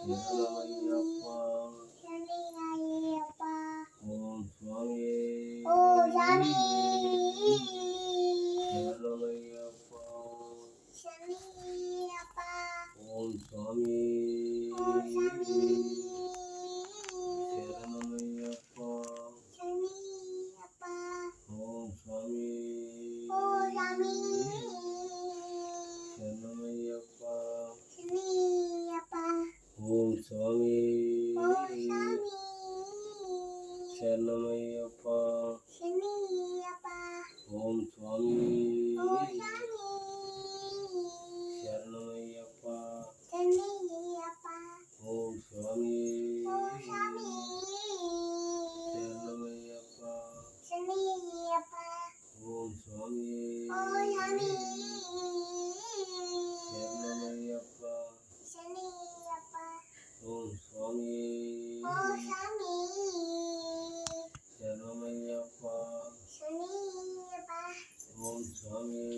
சரணமையப்பா. சரணமையப்பா. ஓம் சுவாமியே. ஓ சாமி. சரணமையப்பா. சரணமையப்பா. ஓம் சுவாமியே. ஓ சாமி. சரணமையப்பா. சரணமையப்பா. ஓம் சுவாமியே. ஓ சாமி. சரணமையப்பா. சரணமையப்பா. ஓம் சுவாமியே. ஓ சாமி. சரணமையப்பா. சரணமையப்பா. ஓம் சுவாமியே. ஓ சாமி. சரணமையப்பா. சரணமையப்பா. ஓம் சுவாமியே. ஓ சாமி. சரணமையப்பா. சரணமையப்பா. ஓம் சுவாமியே. ஓ சாமி. சரணமையப்பா. சரணமையப்பா. ஓம் சுவாமியே. ஓ சாமி. சரணமையப்பா. சரணமையப்பா. ஓம் சுவாமியே.